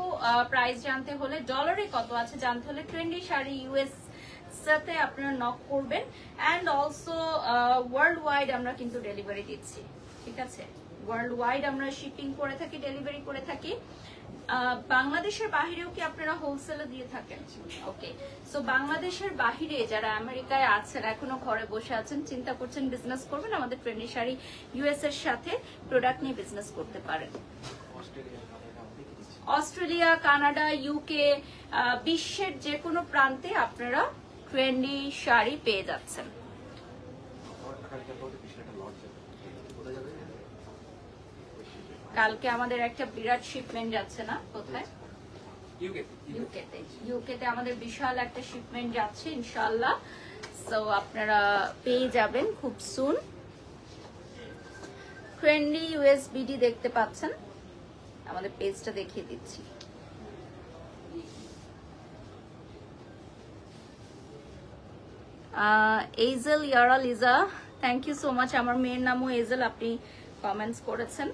Speaker 1: প্রাইস জানতে হলে, ডলারে কত আছে জানতে হলে ট্রেন্ডি শাড়ি ইউএস সাথে আপনারা নক করবেন। অ্যান্ড অলসো ওয়ার্ল্ড ওয়াইড আমরা কিন্তু ডেলিভারি দিচ্ছি, ঠিক আছে? ওয়ার্ল্ড ওয়াইড আমরা শিপিং করে থাকি, ডেলিভারি করে থাকি। বাংলাদেশের বাহিরেও কি আপনারা হোলসেলে দিয়ে থাকেন? ওকে, সো বাংলাদেশের বাহিরে যারা আমেরিকায় আছেন, এখনো ঘরে বসে আছেন, চিন্তা করছেন বিজনেস করবেন, আমাদের ট্রেন্ডি শাড়ি ইউএস এর সাথে প্রোডাক্ট নিয়ে বিজনেস করতে পারেন। অস্ট্রেলিয়া, কানাডা, ইউকে, বিশ্বের যে কোনো প্রান্তে আপনারা ট্রেন্ডি শাড়ি পেয়ে যাচ্ছেন। কালকে আমাদের একটা বিরাট শিপমেন্ট যাচ্ছে না? কোথায়? ইউকেতে আমাদের বিশাল একটা শিপমেন্ট যাচ্ছে ইনশাআল্লাহ। সো আপনারা পেয়ে যাবেন খুব সুন। ট্রেন্ডি ইউএসবিডি দেখতে পাচ্ছেন, আমাদের পেজটা দেখিয়ে দিচ্ছি। Aizel Yara Liza, thank you so much. আমার মেয়ের নামও এইজেল, আপনি কমেন্টস করেছেন।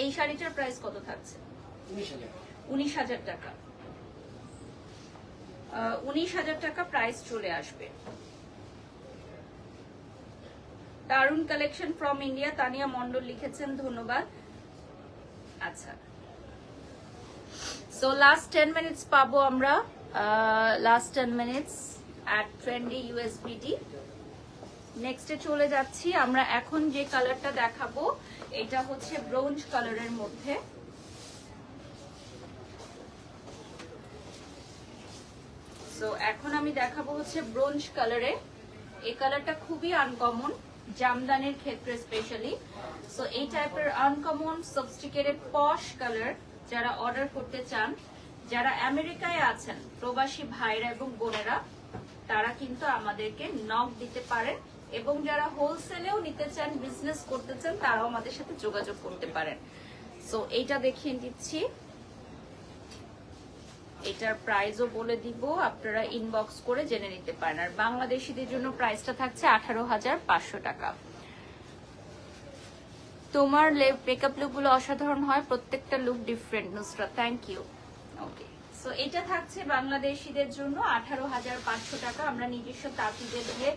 Speaker 1: এই শাড়িটার প্রাইস কত থাকছে? 19,000 টাকা। 19,000 টাকা প্রাইস চলে আসবে। দারুন collection from India, Tania Mondal লিখেছেন, ধন্যবাদ। আচ্ছা, সো লাস্ট 10 মিনিটস পাবো আমরা, লাস্ট 10 মিনিটস অ্যাট ট্রেন্ডি ইউএসবিডি। নেক্সটে চলে যাচ্ছি আমরা। এখন যে কালারটা দেখাবো এটা হচ্ছে ব্রোঞ্জ কালারের মধ্যে। সো এখন আমি দেখাবো হচ্ছে ব্রোঞ্জ কালারে। এই কালারটা খুবই আনকমন জামদানির ক্ষেত্রে স্পেশালি। সো এই টাইপের আনকমন সফিস্টিকেটেড পশ কালার যারা অর্ডার করতে চান, যারা আমেরিকায় আছেন প্রবাসী ভাইরা এবং বোনেরা, তারা কিন্তু আমাদেরকে নক দিতে পারেন। এবং যারা হোলসেলেও নিতে চান, বিজনেস করতে চান, তারাও আমাদের সাথে যোগাযোগ করতে পারেন। সো এইটা দেখিয়ে দিচ্ছি, এটার প্রাইসও বলে দিব, আপনারা ইনবক্স করে জেনে নিতে পারেন। আর বাংলাদেশিদের জন্য প্রাইসটা থাকছে 18,500 টাকা। তোমার মেকআপ লুকগুলো অসাধারণ হয়, প্রত্যেকটা look different Nusrat, thank you. Okay, so এটা থাকছে বাংলাদেশিদের জন্য 18,500 টাকা। আমরা নিজস্ব তাঁতিদের দিয়ে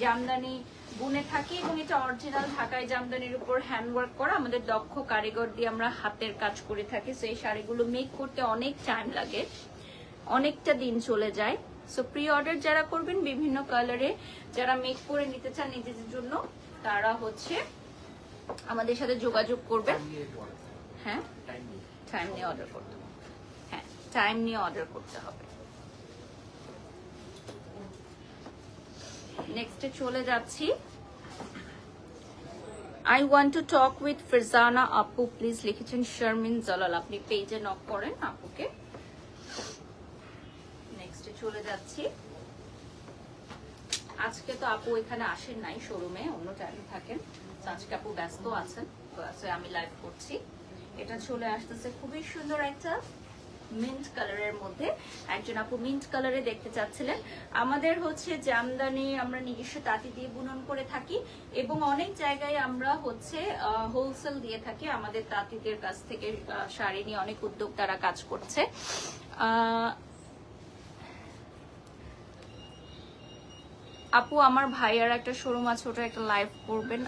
Speaker 1: জামদানি বুনে থাকি এবং এটা অরিজিনাল ঢাকায় জামদানির উপর হ্যান্ডওয়ার্ক করা, আমাদের দক্ষ কারিগর দিয়ে আমরা হাতের কাজ করে থাকি। সো এই শাড়িগুলো মেক করতে অনেক টাইম লাগে, অনেকটা দিন চলে যায়। সো প্রি অর্ডার যারা করবেন বিভিন্ন কালারে, যারা মেক করে নিতে চান নিজেদের জন্য, তারা হচ্ছে আমাদের সাথে যোগাযোগ করবেন। হ্যাঁ
Speaker 2: টাইম নেই।
Speaker 1: টাইম নিয়ে অর্ডার করতে হবে। হ্যাঁ টাইম নিয়ে অর্ডার করতে হবে। নেক্সটে চলে যাচ্ছি। I want to talk with Firzana আপু প্লিজ লিখেছেন শারমিন জালাল, আপনি পেজে নক করেন আপুকে। নেক্সটে চলে যাচ্ছি। আজকে তো আপু এখানে আসেন নাই, শোরুমে অন্য টাইমে থাকেন, তো আজকে আপু ব্যস্ত আছেন, তো আজকে আমি লাইভ করছি। এটা চলে আসতেছে খুবই সুন্দর একটা মিন্ট কালারের মধ্যে। একজন আপু মিন্ট কালারে দেখতে চাচ্ছিলেন। আমাদের হচ্ছে জামদানি আমরা নিজস্ব তাঁতি দিয়ে বুনন করে থাকি এবং অনেক জায়গায় আমরা হচ্ছে হোলসেল দিয়ে থাকি। আমাদের তাঁতিদের কাছ থেকে শাড়ি নিয়ে অনেক উদ্যোক্তারা কাজ করছে। আপু আমার ভাইয়ার একটা শোরুম আছে, ওটা একটা লাইভ করবেন।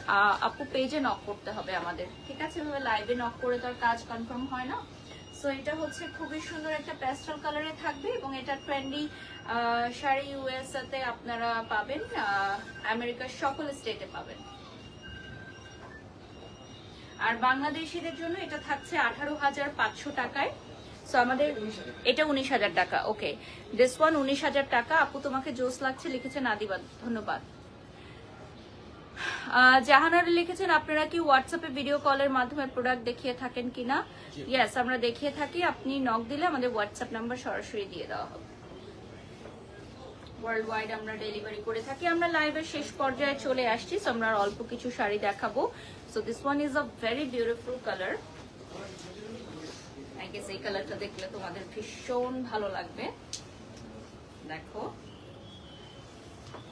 Speaker 1: আপু পেজে নক করতে হবে আমাদের, ঠিক আছে? লাইভে নক করে তার কাজ কনফার্ম হয় না। সো এটা হচ্ছে খুবই সুন্দর একটা প্যাস্টেল কালারে থাকবে এবং এটা ট্রেন্ডি শাড়ি ইউএসএতে আপনারা পাবেন, আমেরিকার সকল স্টেটে পাবেন। আর বাংলাদেশিদের জন্য এটা থাকছে 18,500 টাকায়। সো আমাদের এটা 19,000 টাকা। ওকে, দিস ওয়ান 19,000 টাকা। আপু তোমাকে জোস লাগছে লিখেছেন আদিবাদ, ধন্যবাদ। জাহানারা লিখেছেন আপনারা কি হোয়াটসঅ্যাপে ভিডিও কলের মাধ্যমে প্রোডাক্ট দেখিয়ে থাকেন কিনা? ইয়েস, আমরা দেখিয়ে থাকি। আপনি নক দিলে আমাদের হোয়াটসঅ্যাপ নাম্বার সরাসরি দিয়ে দেওয়া হবে। ওয়ার্ল্ড ওয়াইড আমরা ডেলিভারি করে থাকি। আমরা লাইভের শেষ পর্যায়ে চলে আসছি, সো আমরা অল্প কিছু শাড়ি দেখাবো। So this one is a very beautiful colour. I guess এই কালারটা দেখলে তোমাদের ভীষণ ভালো লাগবে। দেখো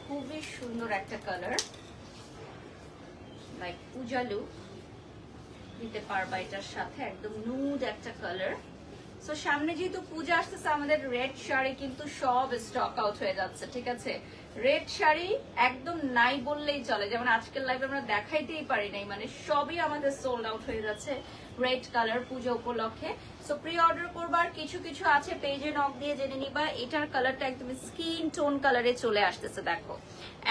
Speaker 1: খুবই সুন্দর একটা কালার, লাইক উজালু দিতে পারবা এটার সাথে, একদম নুড একটা কালার। সো সামনে যেহেতু পূজা আসতেছে, আমাদের রেড শাড়ি কিন্তু সব স্টক আউট হয়ে যাচ্ছে, ঠিক আছে? রেড শাড়ি একদম নাই বললেই চলে, যেমন আজকের লাইভে আমরা দেখাইতেই পারি নাই, মানে সবই আমাদের সোল্ড আউট হয়ে যাচ্ছে রেড কালার পূজা উপলক্ষে। সো প্রি অর্ডার করবার কিছু কিছু আছে, পেজে নক দিয়ে জেনে নিবা। এটার কালারটা একদম স্কিন টোন কালারে চলে আসতেছে, দেখো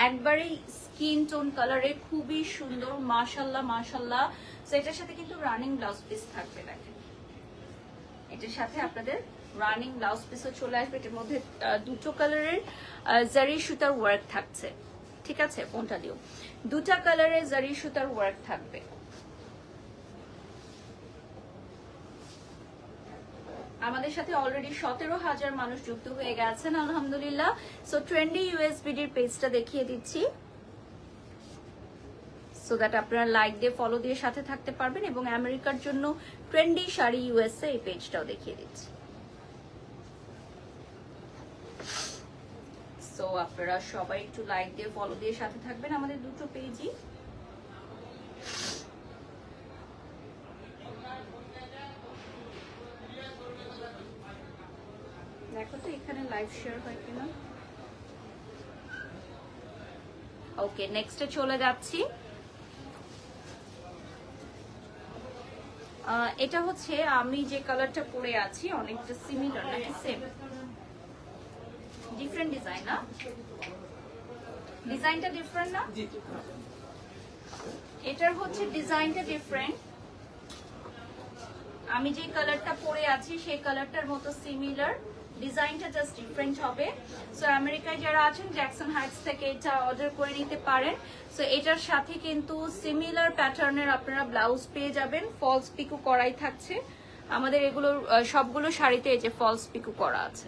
Speaker 1: একবারেই স্কিন টোন কালারে, খুবই সুন্দর, মাশাল্লাহ মাশাল্লাহ। সো এটার সাথে কিন্তু রানিং ব্লাউজ পিস থাকবে, দেখেন এটার সাথে আপনাদের রানিং ব্লাউজ পিসও চলে আসবে। এটার মধ্যে দুটো কালারের জারি সুতার ওয়ার্ক থাকছে, ঠিক আছে? ফোনটা দিও, দুটা কালারের জারি সুতার ওয়ার্ক থাকবে। আমাদের সাথে অলরেডি 17,000 মানুষ যুক্ত হয়ে গেছেন, আলহামদুলিল্লাহ। সো ট্রেন্ডি ইউএসবিডির পেজটা দেখিয়ে দিচ্ছি, সো দ্যাট আপনারা লাইক দিয়ে ফলো দিয়ে সাথে থাকতে পারবেন। এবং আমেরিকার জন্য ট্রেন্ডি শাড়ি ইউএসএ এই পেজটাও দেখিয়ে দিচ্ছি। সো আপনারা সবাই একটু লাইক দিয়ে ফলো দিয়ে সাথে থাকবেন আমাদের দুটো পেজই। দেখো তো এখানে লাইভ শেয়ার হয় কিনা। ওকে, নেক্সটে চলে যাচ্ছি। এটা হচ্ছে আমি যে কালারটা পরে আছি অনেকটা সিমিলার, নাকি সেম? ডিফারেন্ট ডিজাইন না? ডিজাইনটা ডিফারেন্ট না? এটার হচ্ছে ডিজাইনটা ডিফারেন্ট। আমি যে কালারটা পরে আছি সেই কালারটার মতো সিমিলার, ডিজাইনটা জাস্ট ডিফারেন্ট হবে। সো আমেরিকায় যারা আছেন জ্যাকসন হাইটস থেকে এটা অর্ডার করে নিতে পারেন। সো এটার সাথে কিন্তু সিমিলার প্যাটার্নের আপনারা ব্লাউজ পেয়ে যাবেন, ফলস পিকো করাই থাকছে। আমাদের এগুলো সবগুলো শাড়িতে এই যে ফলস পিকো করা আছে।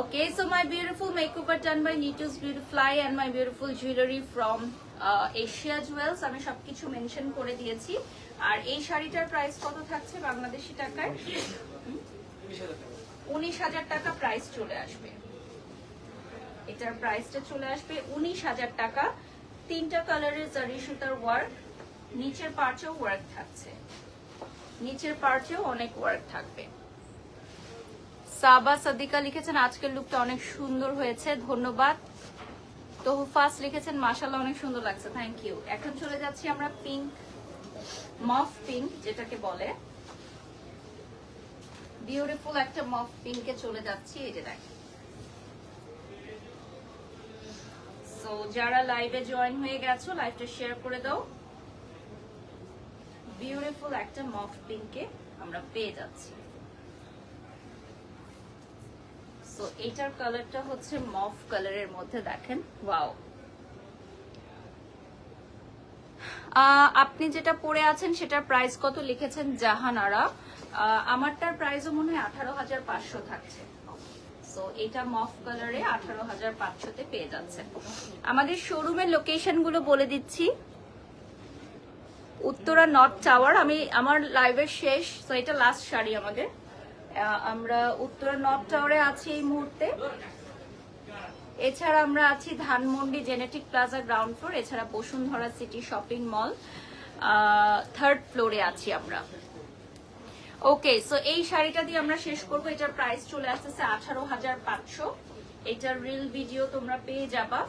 Speaker 1: Okay, so my beautiful makeover done by Nitu's Beautifly and my beautiful jewelry from Asia Jewels. আমি সবকিছু মেনশন করে দিয়েছি। আর এই শাড়িটার প্রাইস কত থাকছে বাংলাদেশি টাকায়? 19,000 টাকা প্রাইস চলে আসবে। এটার প্রাইসটা চলে আসবে 19,000 টাকা। তিনটা কালারের জারি সুতার ওয়ার্ক, নিচের পার্টেও ওয়ার্ক থাকছে, নিচের পার্টেও অনেক ওয়ার্ক থাকবে। সাবা সাদিকা লিখেছেন আজকের লুকটা অনেক সুন্দর হয়েছে, ধন্যবাদ। তোহফাস লিখেছেন মাশাআল্লাহ অনেক সুন্দর লাগছে, থ্যাংক ইউ। এখন চলে যাচ্ছি আমরা পিঙ্ক, মফ পিঙ্ক যেটাকে বলে, বিউটিফুল একটা মফ পিঙ্কে চলে যাচ্ছি। এই যে দেখেন, সো যারা লাইভে জয়েন হয়ে গেছো লাইভটা শেয়ার করে দাও। বিউটিফুল একটা মফ পিঙ্কে আমরা পেয়ে যাচ্ছি। সো এটার কালারটা হচ্ছে মফ কালারের মধ্যে, দেখেন ওয়াও। আপনি যেটা পরে আছেন সেটার প্রাইস কত লিখেছেন জাহানারা? আমারটার প্রাইসও মনে হয় 18,500 থাকছে। সো এটা মফ কালারে 18,500-তে পেয়ে যাচ্ছে। আমাদের শোরুমের লোকেশন গুলো বলে দিচ্ছি। উত্তরা নর্থ টাওয়ার, আমার লাইভের শেষ, তো এটা লাস্ট শাড়ি আমাদের। আমরা উত্তরা নর্থ টাওয়ারে আছি এই মুহূর্তে। এছাড়া আমরা আছি Dhanmondi genetic plaza ground floor, এছাড়া বসুন্ধরা সিটি শপিং মল 3rd ফ্লোরে আছি আমরা। ওকে, সো এই শাড়িটা দিয়ে আমরা শেষ করব। এটার প্রাইস চলে আসতেছে 18,500। এটার রিল ভিডিও তোমরা পেয়ে যাবা।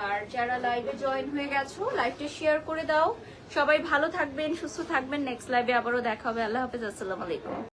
Speaker 1: আর যারা লাইভে জয়েন হয়ে গেছো, লাইভটা শেয়ার করে দাও। সবাই ভালো থাকবেন, সুস্থ থাকবেন। নেক্সট লাইভে আবারও দেখা হবে। আল্লাহ হাফেজ, আসসালামু আলাইকুম।